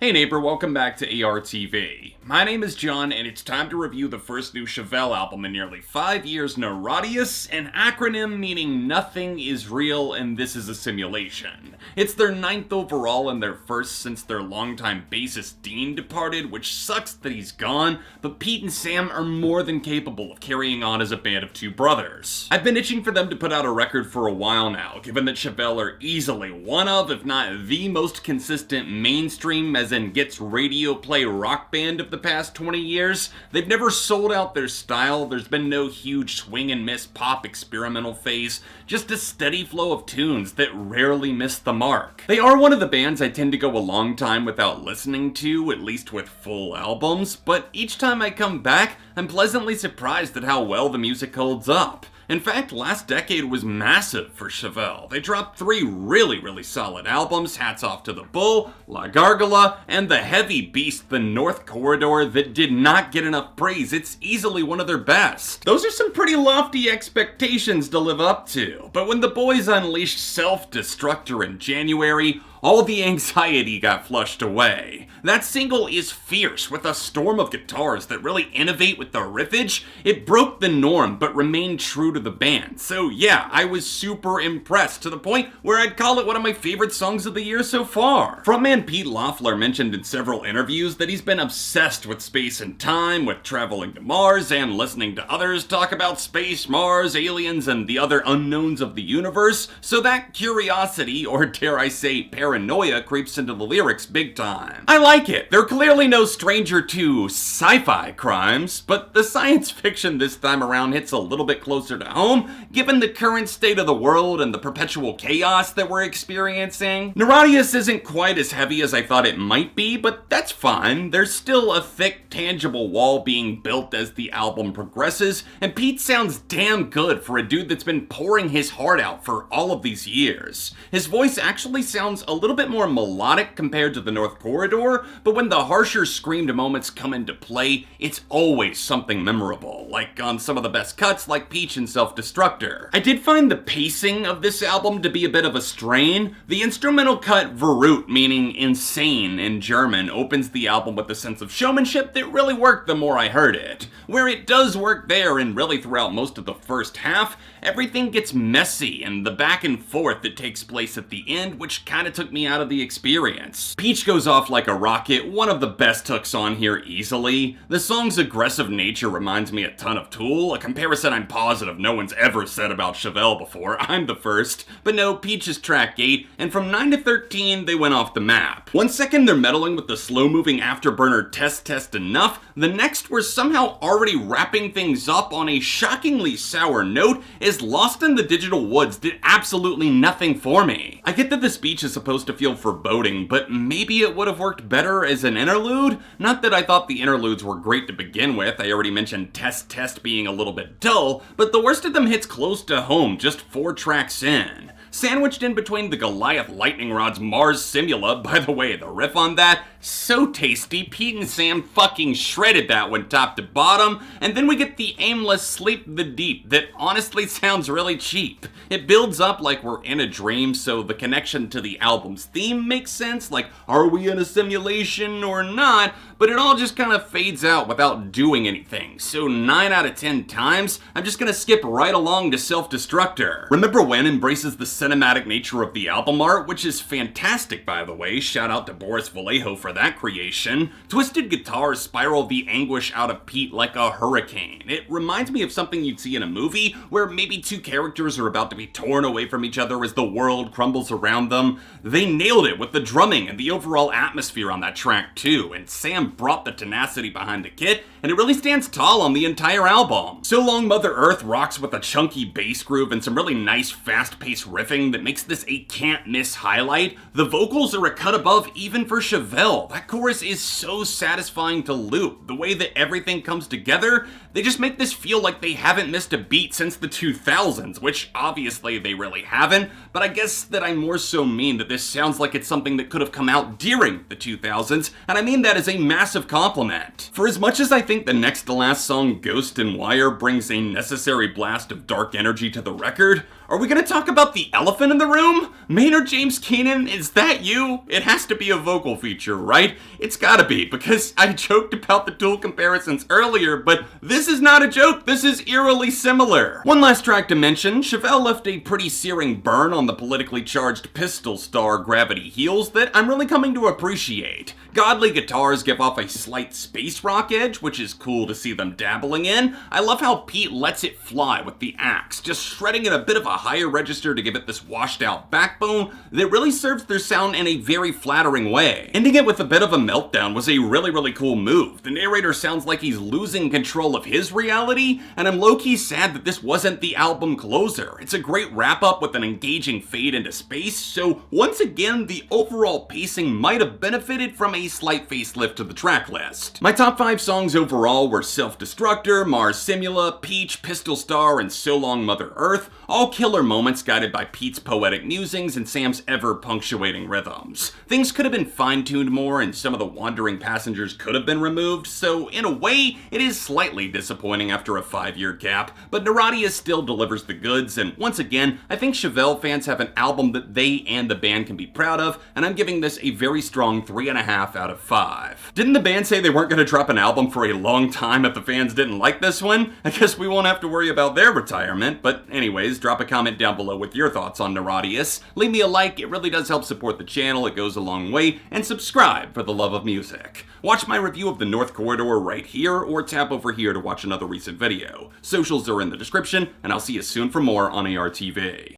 Hey neighbor, welcome back to ARTV. My name is John, and it's time to review the first new Chevelle album in nearly 5 years, Niratias, an acronym meaning nothing is real and this is a simulation. It's their 9th overall and their first since their longtime bassist Dean departed, which sucks that he's gone, but Pete and Sam are more than capable of carrying on as a band of two brothers. I've been itching for them to put out a record for a while now, given that Chevelle are easily one of, if not the most consistent mainstream, as in gets radio play rock band of the past 20 years. They've never sold out their style, there's been no huge swing and miss pop experimental phase, just a steady flow of tunes that rarely miss the mark. They are one of the bands I tend to go a long time without listening to, at least with full albums, but each time I come back, I'm pleasantly surprised at how well the music holds up. In fact, last decade was massive for Chevelle. They dropped 3 really solid albums, hats off to The Bull, La Gargola, and the heavy beast, The North Corridor, that did not get enough praise. It's easily one of their best. Those are some pretty lofty expectations to live up to, but when the boys unleashed Destructor in January, all the anxiety got flushed away. That single is fierce, with a storm of guitars that really innovate with the riffage. It broke the norm, but remained true to the band. So yeah, I was super impressed, to the point where I'd call it one of my favorite songs of the year so far. Frontman Pete Loeffler mentioned in several interviews that he's been obsessed with space and time, with traveling to Mars and listening to others talk about space, Mars, aliens, and the other unknowns of the universe, so that curiosity, or dare I say paranoia, creeps into the lyrics big time. I like it. They're clearly no stranger to sci-fi crimes, but the science fiction this time around hits a little bit closer to home, given the current state of the world and the perpetual chaos that we're experiencing. Niratias isn't quite as heavy as I thought it might be, but that's fine. There's still a thick, tangible wall being built as the album progresses, and Pete sounds damn good for a dude that's been pouring his heart out for all of these years. His voice actually sounds a little bit more melodic compared to the North Corridor, but when the harsher screamed moments come into play, it's always something memorable, like on some of the best cuts like Peach and Destructor. I did find the pacing of this album to be a bit of a strain. The instrumental cut Verruckt, meaning insane in German, opens the album with a sense of showmanship that really worked the more I heard it. Where it does work there, and really throughout most of the first half, everything gets messy, and the back and forth that takes place at the end, which kinda took me out of the experience. Peach goes off like a rocket, one of the best hooks on here easily. The song's aggressive nature reminds me a ton of Tool, a comparison I'm positive no one's ever said about Chevelle before. I'm the first. But no, Peach is track 8, and from 9 to 13, they went off the map. One second they're meddling with the slow-moving afterburner test enough, the next we're somehow already wrapping things up on a shockingly sour note, as Lost in the Digital Woods did absolutely nothing for me. I get that the speech is supposed to feel foreboding, but maybe it would have worked better as an interlude? Not that I thought the interludes were great to begin with, I already mentioned Test being a little bit dull, but the worst of them hits close to home just 4 tracks in. Sandwiched in between the Goliath Lightning Rod's Mars Simula, by the way, the riff on that, so tasty, Pete and Sam fucking shredded that one top to bottom, and then we get the aimless Sleep the Deep that honestly sounds really cheap. It builds up like we're in a dream, so the connection to the album's theme makes sense, like are we in a simulation or not, but it all just kind of fades out without doing anything, so 9 out of 10 times, I'm just gonna skip right along to Destructor. Remember When embraces the cinematic nature of the album art, which is fantastic by the way, shout out to Boris Vallejo for that creation. Twisted guitars spiral the anguish out of Pete like a hurricane. It reminds me of something you'd see in a movie, where maybe 2 characters are about to be torn away from each other as the world crumbles around them. They nailed it with the drumming and the overall atmosphere on that track too, and Sam brought the tenacity behind the kit, and it really stands tall on the entire album. So Long Mother Earth rocks with a chunky bass groove and some really nice fast-paced riffing that makes this a can't-miss highlight. The vocals are a cut above even for Chevelle. That chorus is so satisfying to loop. The way that everything comes together, they just make this feel like they haven't missed a beat since the 2000s, which obviously they really haven't, but I guess that I more so mean that this sounds like it's something that could have come out during the 2000s, and I mean that as a massive compliment. For as much as I think the next to last song, Ghost and Wire, brings a necessary blast of dark energy to the record, are we gonna talk about the elephant in the room? Maynard James Keenan, is that you? It has to be a vocal feature, right? It's gotta be, because I joked about the Tool comparisons earlier, but this is not a joke, this is eerily similar. One last track to mention, Chevelle left a pretty searing burn on the politically charged Pistol Star Gravity Heals that I'm really coming to appreciate. Godly guitars give off a slight space rock edge, which is cool to see them dabbling in. I love how Pete lets it fly with the axe, just shredding it a bit of a higher register to give it this washed out backbone that really serves their sound in a very flattering way. Ending it with a bit of a meltdown was a really cool move. The narrator sounds like he's losing control of his reality, and I'm low-key sad that this wasn't the album closer. It's a great wrap-up with an engaging fade into space, so once again, the overall pacing might have benefited from a slight facelift to the track list. My top 5 songs overall were Self-Destructor, Mars Simula, Peach, Pistol Star, and So Long Mother Earth, all killer moments guided by Pete's poetic musings and Sam's ever-punctuating rhythms. Things could have been fine-tuned more and some of the wandering passengers could have been removed, so in a way, it is slightly disappointing after a 5-year gap, but Niratias still delivers the goods, and once again, I think Chevelle fans have an album that they and the band can be proud of, and I'm giving this a very strong 3.5 out of 5. Didn't the band say they weren't going to drop an album for a long time if the fans didn't like this one? I guess we won't have to worry about their retirement, but anyways, drop a comment down below with your thoughts on Niratias. Leave me a like, it really does help support the channel, it goes a long way, and subscribe for the love of music. Watch my review of the North Corridor right here, or tap over here to watch another recent video. Socials are in the description, and I'll see you soon for more on ARTV.